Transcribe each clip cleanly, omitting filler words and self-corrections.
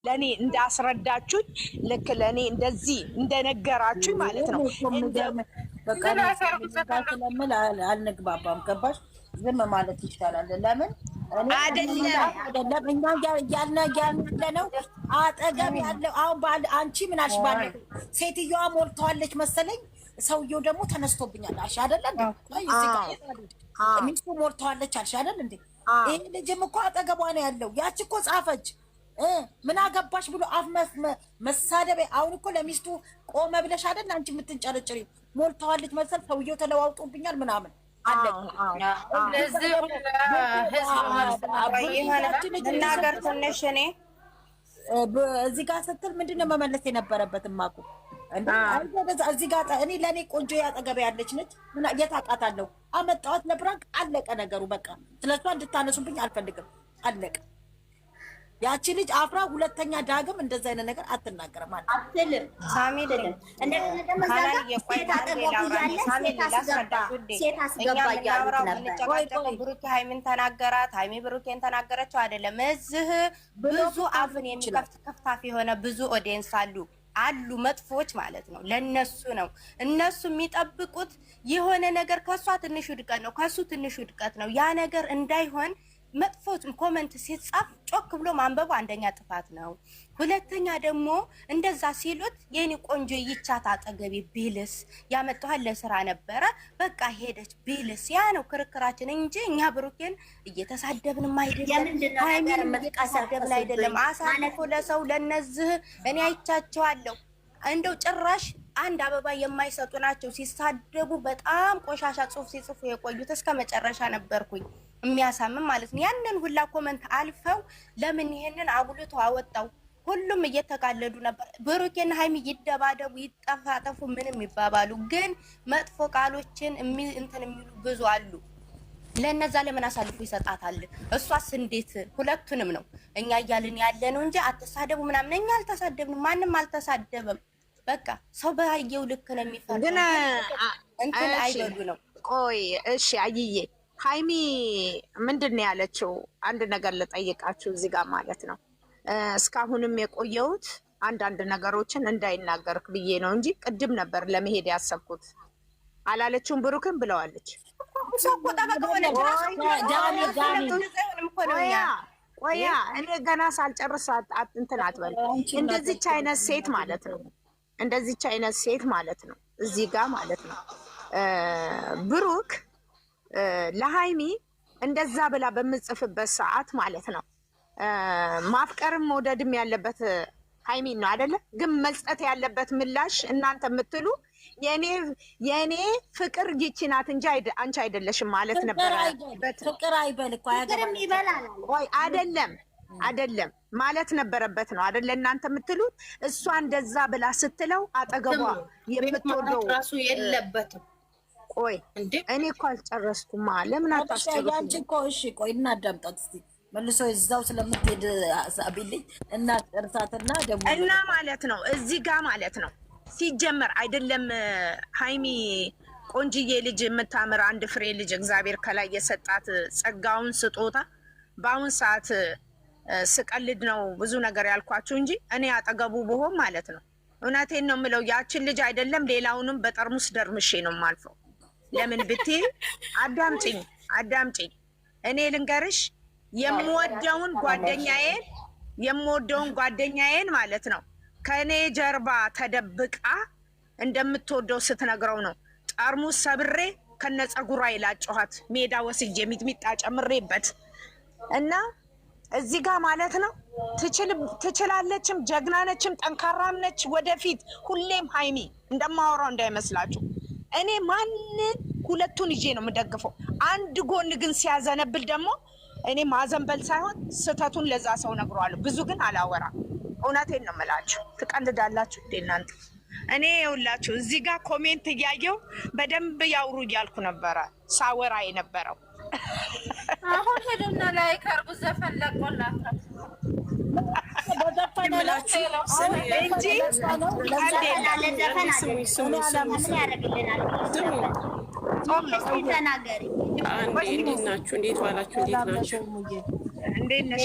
ለኔ እንዳስረዳችሁኝ ልክ ለኔ እንደዚህ እንደነገራችሁኝ ማለት ነው። በቃ ስለምን አልንግባባም። ገባሽ? ዝም ማለት ይሻላል። ለምን አይደለም እኛ እያልን ያለነው አጠገብ ያለው አሁን ባል አንቺ ምን አልሽ? ባለው ሴትዮዋ ሞልተዋለች መሰለኝ። ሰውየው ደግሞ ተነስቶብኛል አልሽ አይደል እንዴ? ሚስቱ ሞልተዋለች አልሽ አይደል እንዴ? ይሄ ልጅም እኮ አጠገቧ ነው ያለው። ያቺ እኮ ጻፈች ምን አገባሽ ብሎ አፍ መሳደቢያ። አሁን እኮ ለሚስቱ ቆመ ብለሽ አይደል አንቺ የምትንጨረጭሪ? ሞልተዋለች መሰል ሰውየው ተለዋውጦብኛል ምናምን አለ። ለዚህ እናገር ትንሽ እኔ እዚህ ጋር ስትል ምንድን ነው መመለስ የነበረበት? ማቁ እዚህ ጋር እኔ ለእኔ ቆንጆ ያጠገበ ያለች ነች። የት አውቃታለሁ? አመጣኋት ለብራንክ አለቀ ነገሩ። በቃ ስለሷ እንድታነሱብኝ አልፈልግም። አለቀ። ያቺ ልጅ አፍራ ሁለተኛ ዳግም እንደዛ አይነት ነገር አትናገርም አትልም። ሳሚ ልልም ሴት አስገባ እያሉት ነበር። ብሩኬ ሃይሚን ተናገራት፣ ሃይሚ ብሩኬን ተናገረችው አይደለም። እዚህ ብዙ አፍን የሚከፍት ከፍታፍ የሆነ ብዙ ኦዲየንስ አሉ መጥፎች ማለት ነው። ለነሱ ነው እነሱ የሚጠብቁት የሆነ ነገር ከሷ ትንሽ ውድቀት ነው፣ ከሱ ትንሽ ውድቀት ነው። ያ ነገር እንዳይሆን መጥፎት ኮመንት ሲጻፍ ጮክ ብሎ ማንበቡ አንደኛ ጥፋት ነው። ሁለተኛ ደግሞ እንደዛ ሲሉት የኔ ቆንጆ ይቻት አጠገቤ ቢልስ ያመጣኋል ለስራ ነበረ በቃ ሄደች ቢልስ ያ ነው ክርክራችን እንጂ እኛ ብሩኬን እየተሳደብንም አይደለም እየተሳደብን አይደለም። አሳልፎ ለሰው ለነዚህ እኔ አይቻቸዋለሁ። እንደው ጭራሽ አንድ አበባ የማይሰጡ ናቸው ሲሳደቡ። በጣም ቆሻሻ ጽሁፍ ሲጽፉ የቆዩት እስከ መጨረሻ ነበርኩኝ። የሚያሳምን ማለት ነው። ያንን ሁላ ኮመንት አልፈው ለምን ይሄንን አጉልቶ አወጣው? ሁሉም እየተቃለዱ ነበር። ብሩኬና ሃይሚ ይደባደቡ ይጠፋጠፉ ምንም ይባባሉ፣ ግን መጥፎ ቃሎችን እንትን የሚሉ ብዙ አሉ። ለነዛ ለምን አሳልፎ ይሰጣታል? እሷስ እንዴት? ሁለቱንም ነው እኛ እያልን ያለ ነው እንጂ አትሳደቡ ምናምን። እኛ አልተሳደብንም፣ ማንም አልተሳደበም። በቃ ሰው ባየው ልክ ነው የሚፈርደው። ግን እንትን አይበሉ ነው። ቆይ እሺ አይዬ ሃይሚ ምንድን ነው ያለችው? አንድ ነገር ልጠይቃችሁ እዚህ ጋር ማለት ነው። እስካሁንም የቆየሁት አንዳንድ ነገሮችን እንዳይናገርክ ብዬ ነው እንጂ ቅድም ነበር ለመሄድ ያሰብኩት አላለችውም? ብሩክን ብለዋለች። ቆያ እኔ ገና ሳልጨርስ እንትን አትበል። እንደዚች አይነት ሴት ማለት ነው፣ እንደዚች አይነት ሴት ማለት ነው እዚህ ጋር ማለት ነው ብሩክ ለሃይሚ እንደዛ ብላ በምጽፍበት ሰዓት ማለት ነው ማፍቀርም መውደድም ያለበት ሃይሚን ነው አይደለ? ግን መስጠት ያለበት ምላሽ እናንተ የምትሉ የኔ ፍቅር ይቺ ናት እንጂ አንቺ አይደለሽም ማለት ነበር። ፍቅር አይበል እኮ ፍቅርም ይበላል ወይ አይደለም ማለት ነበረበት ነው አይደለ? እናንተ የምትሉት እሷ እንደዛ ብላ ስትለው አጠገቧ የምትወደው ራሱ የለበትም። ቆይ እኔ እኮ አልጨረስኩም። ለምን አታስጨርሱም? ያንቺ እኮ እሺ፣ ቆይ እናዳምጣት እስቲ መልሶ እዛው ስለምትሄድ አሳቢልኝ እና ጨርሳትና ደግሞ እና ማለት ነው እዚህ ጋር ማለት ነው ሲጀመር አይደለም ሃይሚ ቆንጅዬ ልጅ የምታምር አንድ ፍሬ ልጅ እግዚአብሔር ከላይ የሰጣት ጸጋውን ስጦታ በአሁን ሰዓት ስቀልድ ነው ብዙ ነገር ያልኳችሁ እንጂ እኔ አጠገቡ ብሆን ማለት ነው እውነቴን ነው የምለው ያችን ልጅ አይደለም ሌላውንም በጠርሙስ ደርምሼ ነው የማልፈው። ለምን ብትይ አዳምጪኝ እኔ ልንገርሽ የምወደውን ጓደኛዬን ማለት ነው ከእኔ ጀርባ ተደብቃ እንደምትወደው ስትነግረው ነው ጠርሙስ ሰብሬ ከነፀጉሯ ይላጨኋት ሜዳ ወስጄ ሚጥሚጣ ጨምሬበት እና እዚህ ጋር ማለት ነው ትችላለችም፣ ጀግና ነችም፣ ጠንካራም ነች። ወደፊት ሁሌም ሃይሚ እንደማወራው እንዳይመስላችሁ እኔ ማንን ሁለቱን ይዤ ነው የምደግፈው። አንድ ጎን ግን ሲያዘነብል ደግሞ እኔ ማዘንበል ሳይሆን ስህተቱን ለዛ ሰው ነግሯለሁ። ብዙ ግን አላወራም። እውነቴን ነው የምላችሁ። ትቀልዳላችሁ እንዴ እናንተ? እኔ ይኸውላችሁ እዚህ ጋር ኮሜንት እያየው በደንብ ያውሩ እያልኩ ነበረ ሳወራ የነበረው። አሁን ሄደና ላይ ከርቡ ዘፈን ለቆላታ እንጂ እንዴት ናችሁ? እንዴት ዋላችሁ? እንዴት ናችሁ? እንዴት ነሽ?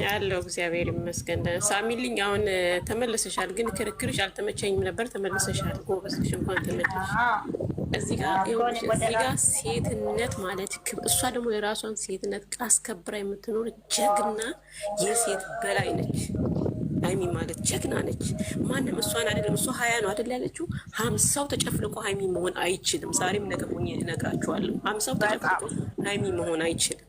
ያለው እግዚአብሔር ይመስገን። ሳሚልኝ አሁን ተመልሰሻል፣ ግን ክርክርሽ አልተመቸኝም ነበር። ተመልሰሻል፣ ጎበዝሽ፣ እንኳን ተመለስሽ። እዚህ ጋር ሴትነት ማለት እሷ ደግሞ የራሷን ሴትነት አስከብራ የምትኖር ጀግና የሴት በላይ ነች። ሀይሚ ማለት ጀግና ነች። ማንም እሷን አይደለም እሷ 20 ነው አይደል ያለችው። 50 ተጨፍልቆ ሀይሚ መሆን አይችልም። ዛሬም ነገ ሆኜ እነግራችኋለሁ። 50 ተጨፍልቆ ሀይሚ መሆን አይችልም።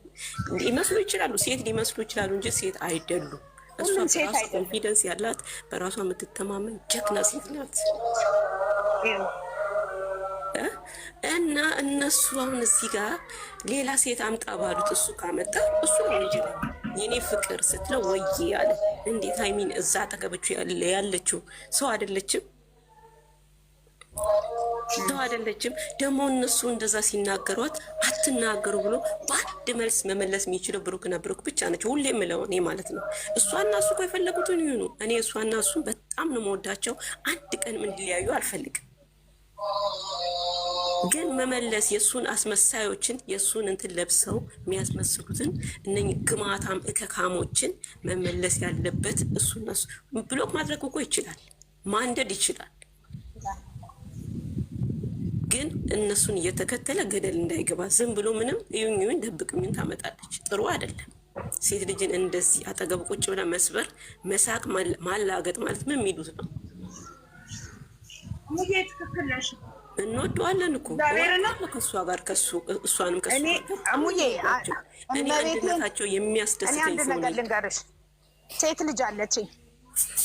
ሊመስሉ ይችላሉ፣ ሴት ሊመስሉ ይችላሉ እንጂ ሴት አይደሉም። እሷ በራሷ ኮንፊደንስ ያላት በራሷ የምትተማመን ጀግና ሴት ናት። እና እነሱ አሁን እዚህ ጋር ሌላ ሴት አምጣ ባሉት እሱ ካመጣ እሱ ልጅ የኔ ፍቅር ስትለው ወዬ ያለ እንዴት ሀይሚን እዛ አጠገበችው ያለችው ሰው አይደለችም? ሰው አይደለችም? ደግሞ እነሱ እንደዛ ሲናገሯት አትናገሩ ብሎ በአንድ መልስ መመለስ የሚችለው ብሩክና ብሩክ ብቻ ናቸው። ሁሌ የምለው እኔ ማለት ነው። እሷና እሱ እኮ የፈለጉትን ይሁኑ። እኔ እሷና እሱን በጣም ነው የምወዳቸው። አንድ ቀንም እንዲለያዩ አልፈልግም። ግን መመለስ የእሱን አስመሳዮችን የእሱን እንትን ለብሰው የሚያስመስሉትን እነኝህ ግማታም እከካሞችን መመለስ ያለበት እሱና እሱ። ብሎክ ማድረግ እኮ ይችላል፣ ማንደድ ይችላል። ግን እነሱን እየተከተለ ገደል እንዳይገባ ዝም ብሎ ምንም እዩኝ ደብቅ ምን ታመጣለች? ጥሩ አይደለም። ሴት ልጅን እንደዚህ አጠገብ ቁጭ ብላ መስበር፣ መሳቅ፣ ማላገጥ ማለት ምን የሚሉት ነው? እንወደዋለን እኮ ከእሷ ጋር እሷንም ከእሱ እኔ አንድነታቸው የሚያስደስተኝ ልንገርሽ፣ ሴት ልጅ አለችኝ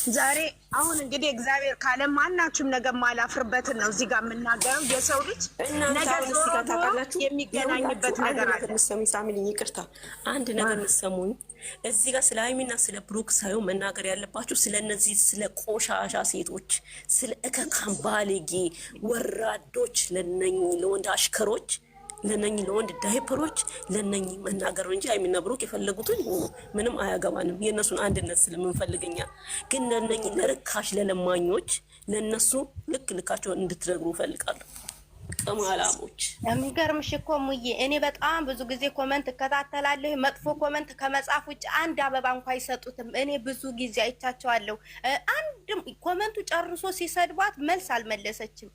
ዛሬ። አሁን እንግዲህ እግዚአብሔር ካለ ማናችሁም ነገር ማላፍርበትን ነው እዚህ ጋር የምናገረው። የሰው ልጅ ነገር የሚገናኝበት ነገር አለ። ምሰሙኝ ሳሚልኝ፣ ይቅርታ አንድ ነገር ምሰሙኝ። እዚህ ጋር ስለ ሀይሚና ስለ ብሩክ ሳይሆን መናገር ያለባችሁ ስለ እነዚህ ስለ ቆሻሻ ሴቶች፣ ስለ እከካም ባለጌ ወራዶች፣ ለነኚህ ለወንድ አሽከሮች፣ ለነኚህ ለወንድ ዳይፐሮች፣ ለነኚህ መናገር እንጂ ሀይሚና ብሩክ የፈለጉትን ይሆኑ፣ ምንም አያገባንም። የእነሱን አንድነት ስለምንፈልገኛ ግን ለነኚህ ለርካሽ ለለማኞች ለእነሱ ልክ ልካቸውን እንድትነግሩ እፈልጋለሁ። ቅማላሞች የሚገርምሽ እኮ ሙዬ፣ እኔ በጣም ብዙ ጊዜ ኮመንት እከታተላለሁ። መጥፎ ኮመንት ከመጻፍ ውጭ አንድ አበባ እንኳ አይሰጡትም። እኔ ብዙ ጊዜ አይቻቸዋለሁ። አንድም ኮመንቱ ጨርሶ ሲሰድቧት መልስ አልመለሰችም።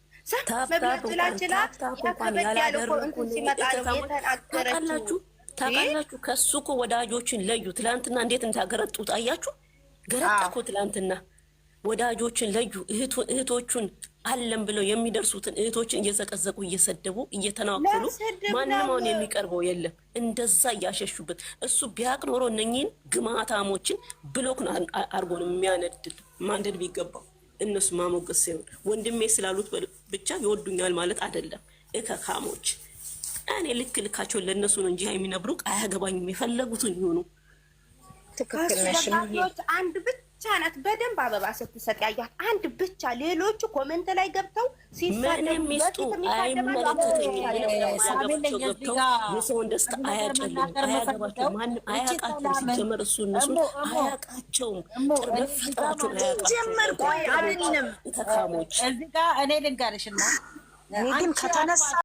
ታውቃላችሁ ከሱ እኮ ወዳጆችን ለዩ። ትላንትና እንዴት እንዳገረጡት አያችሁ? ገረጣ እኮ ትላንትና ወዳጆችን ለዩ። እህቶቹን አለም ብለው የሚደርሱትን እህቶችን እየዘቀዘቁ እየሰደቡ እየተናከሉ ማንም አሁን የሚቀርበው የለም። እንደዛ እያሸሹበት እሱ ቢያቅ ኖሮ እነኚህን ግማታሞችን ብሎክ አርጎ ነው የሚያነድድ ማንደድ ቢገባው። እነሱ ማሞገስ ሲሆን ወንድሜ ስላሉት ብቻ ይወዱኛል ማለት አይደለም። እከካሞች እኔ ልክ ልካቸውን ለእነሱ ነው እንጂ ሀይሚና ብሩክ አያገባኝም። የፈለጉትን ይሆኑ። አንድ ብቻ ናት በደንብ አበባ ስትሰጥ ያያት አንድ ብቻ። ሌሎቹ ኮሜንት ላይ ገብተው ምንም ሚስጡ አይመለከተኝም። የሰውን ደስታ አያጨልም፣ አያገባቸው፣ ማንም አያውቃቸውም። ሲጀመር እሱ እነሱ አያውቃቸውም። መፈጠራቸውን አያውቃቸውም። ተካሞች እዚህ ጋር እኔ ልንገርሽና ግን ከተነሳ